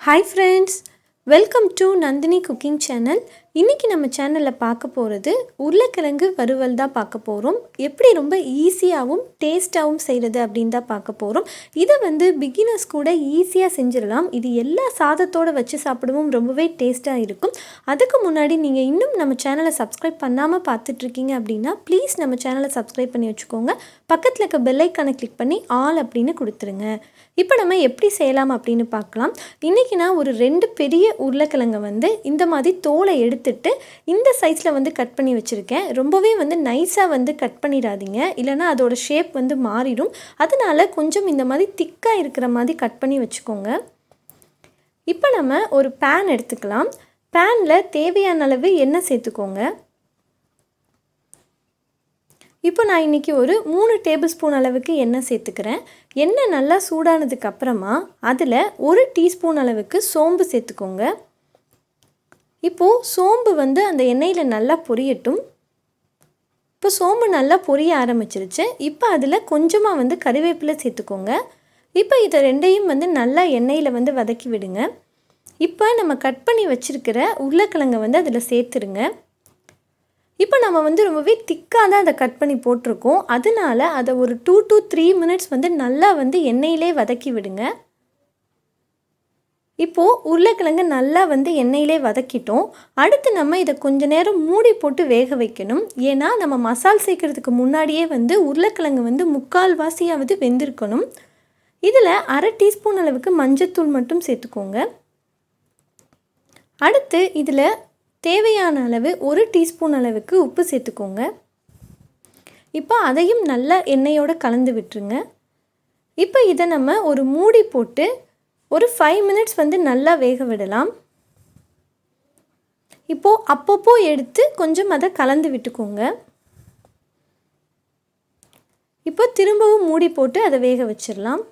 Hi friends, welcome to Nandini cooking channel. இன்னைக்கு நம்ம சேனல்ல பார்க்க போறது உருளைக்கிழங்கு வறுவல் தான் பார்க்க போறோம். எப்படி ரொம்ப ஈஸியாவும் டேஸ்டாவும் செய்யறது அப்படினு தான் பார்க்க போறோம். இத பிகினர்ஸ் கூட ஈஸியா செஞ்சிரலாம். இது எல்லா சாதத்தோட வச்சு சாப்பிடவும் ரொம்பவே டேஸ்டா இருக்கும். அதுக்கு முன்னாடி நீங்க இன்னும் நம்ம சேனலை சப்ஸ்கிரைப் பண்ணாம பார்த்துட்டு இருக்கீங்க அப்படினா ப்ளீஸ் நம்ம சேனலை சப்ஸ்கிரைப் பண்ணி வச்சுக்கோங்க. பக்கத்துல இருக்க பெல் ஐகானை கிளிக் பண்ணி ஆல் அப்படினு கொடுத்துருங்க. இப்போ நம்ம எப்படி செய்யலாம் அப்படினு பார்க்கலாம். இன்னைக்கு நான் ஒரு 2 பெரிய உருளைக்கிழங்கை இந்த மாதிரி தோலை எடுத்துட்டு இந்த சைஸ்ல கட் பண்ணி வச்சிருக்கேன். ரொம்பவே நைஸா கட் பண்ணிடாதீங்க. இல்லனா அதோட ஷேப் மாறிடும். அதனால கொஞ்சம் இந்த மாதிரி திக்கா இருக்கிற மாதிரி கட் பண்ணி வச்சுக்கோங்க. இப்போ நம்ம ஒரு pan எடுத்துக்கலாம். panல தேவையான அளவு எண்ணெய் சேர்த்துக்கோங்க. இப்போ நான் இன்னைக்கு ஒரு 3 டேபிள் ஸ்பூன் அளவுக்கு எண்ணெய் சேர்த்துக்கிறேன். எண்ணெய் நல்லா சூடானதுக்கு அப்புறமா அதில் 1 டீஸ்பூன் அளவுக்கு சோம்பு சேர்த்துக்கோங்க. இப்போ சோம்பு அந்த எண்ணெயில் நல்லா பொரியட்டும். இப்போ சோம்பு நல்லா பொரிய ஆரம்பிச்சிருச்சு. இப்போ அதில் கொஞ்சமாக கறிவேப்பிலை சேர்த்துக்கோங்க. இப்போ இதை ரெண்டையும் நல்லா எண்ணெயில் வதக்கி விடுங்க. இப்போ நம்ம கட் பண்ணி வச்சிருக்கிற உருளைக்கிழங்கை அதில் சேர்த்துருங்க. இப்போ நம்ம ரொம்பவே திக்காக தான் அதை கட் பண்ணி போட்டிருக்கோம். அதனால அதை ஒரு 2 to 3 மினிட்ஸ் நல்லா எண்ணெயிலே வதக்கி விடுங்க. இப்போது உருளைக்கிழங்கு நல்லா எண்ணெயிலே வதக்கிட்டோம். அடுத்து நம்ம இதை கொஞ்ச நேரம் மூடி போட்டு வேக வைக்கணும். ஏன்னா நம்ம மசால் சேர்க்கறதுக்கு முன்னாடியே உருளைக்கிழங்கு முக்கால்வாசியாவது வெந்திருக்கணும். இதில் 1/2 டீஸ்பூன் அளவுக்கு மஞ்சத்தூள் மட்டும் சேர்த்துக்கோங்க. அடுத்து இதில் தேவையான அளவு 1 டீஸ்பூன் அளவுக்கு உப்பு சேர்த்துக்கோங்க. இப்போ அதையும் நல்லா எண்ணெயோடு கலந்து விட்டுருங்க. இப்போ இதை நம்ம ஒரு மூடி போட்டு ஒரு 5 மினிட்ஸ் நல்லா வேக விடலாம். இப்போது அப்பப்போ எடுத்து கொஞ்சம் அதை கலந்து விட்டுக்கோங்க. இப்போ திரும்பவும் மூடி போட்டு அதை வேக வச்சிடலாம்.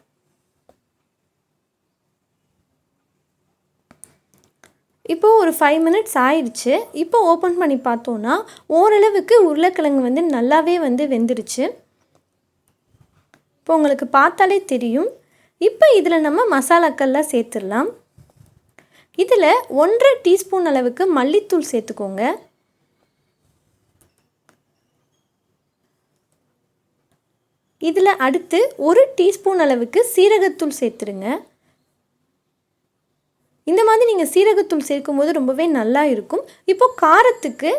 இப்போது ஒரு 5 மினிட்ஸ் ஆயிடுச்சு. இப்போ ஓப்பன் பண்ணி பார்த்தோன்னா ஓரளவுக்கு உருளைக்கிழங்கு நல்லாவே வெந்துருச்சு. இப்போ உங்களுக்கு பார்த்தாலே தெரியும். இப்போ இதில் நம்ம மசாலாக்கள்லாம் சேர்த்துடலாம். இதில் 1/2 டீஸ்பூன் அளவுக்கு மல்லித்தூள் சேர்த்துக்கோங்க. இதில் அடுத்து 1 டீஸ்பூன் அளவுக்கு சீரகத்தூள் சேர்த்துருங்க. இந்த மாதிரி நீங்கள் சீரகத்தூள் சேர்க்கும்போது ரொம்பவே நல்லா இருக்கும். இப்போ காரத்துக்கு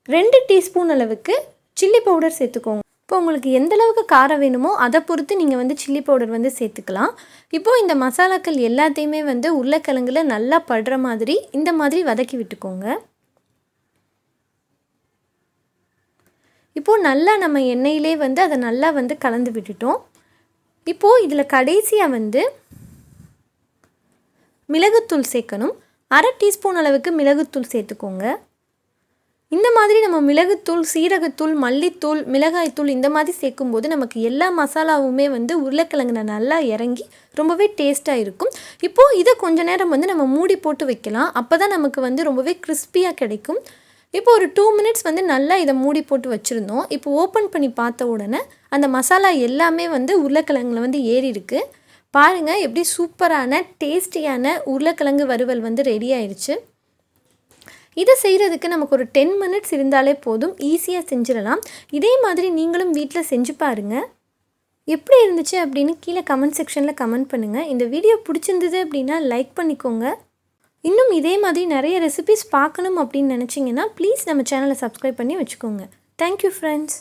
2 டீஸ்பூன் அளவுக்கு சில்லி பவுடர் சேர்த்துக்கோங்க. இப்போ உங்களுக்கு எந்த அளவுக்கு காரம் வேணுமோ அதை பொறுத்து நீங்கள் சில்லி பவுடர் சேர்த்துக்கலாம். இப்போது இந்த மசாலாக்கள் எல்லாத்தையுமே உருளைக்கிழங்குல நல்லா படுற மாதிரி இந்த மாதிரி வதக்கி விட்டுக்கோங்க. இப்போது நல்லா நம்ம எண்ணெயிலே அதை நல்லா கலந்து விட்டுட்டோம். இப்போது இதில் கடைசியாக மிளகுத்தூள் சேர்க்கணும். 1/2 டீஸ்பூன் அளவுக்கு மிளகுத்தூள் சேர்த்துக்கோங்க. இந்த மாதிரி நம்ம மிளகுத்தூள், சீரகத்தூள், மல்லித்தூள், மிளகாய்த்தூள் இந்த மாதிரி சேர்க்கும்போது நமக்கு எல்லா மசாலாவுமே உருளைக்கிழங்குல நல்லா இறங்கி ரொம்பவே டேஸ்ட்டாக இருக்கும். இப்போது இதை கொஞ்ச நேரம் நம்ம மூடி போட்டு வைக்கலாம். அப்போ தான் நமக்கு ரொம்பவே கிறிஸ்பியாக கிடைக்கும். இப்போ ஒரு 2 மினிட்ஸ் நல்லா இதை மூடி போட்டு வச்சுருந்தோம். இப்போ ஓப்பன் பண்ணி பார்த்த உடனே அந்த மசாலா எல்லாமே உருளைக்கிழங்குல ஏறி இருக்குது. பாருங்கள் எப்படி சூப்பரான டேஸ்டியான உருளைக்கிழங்கு வறுவல் ரெடி ஆயிடுச்சு. இதை செய்கிறதுக்கு நமக்கு ஒரு 10 மினிட்ஸ் இருந்தாலே போதும். ஈஸியாக செஞ்சிடலாம். இதே மாதிரி நீங்களும் வீட்டில் செஞ்சு பாருங்கள். எப்படி இருந்துச்சு அப்படின்னு கீழே கமெண்ட் செக்ஷனில் கமெண்ட் பண்ணுங்கள். இந்த வீடியோ பிடிச்சிருந்தது அப்படின்னா லைக் பண்ணிக்கோங்க. இன்னும் இதே மாதிரி நிறைய ரெசிபிஸ் பார்க்கணும் அப்படின்னு நினச்சிங்கன்னா ப்ளீஸ் நம்ம சேனலை சப்ஸ்கிரைப் பண்ணி வச்சுக்கோங்க. Thank you friends.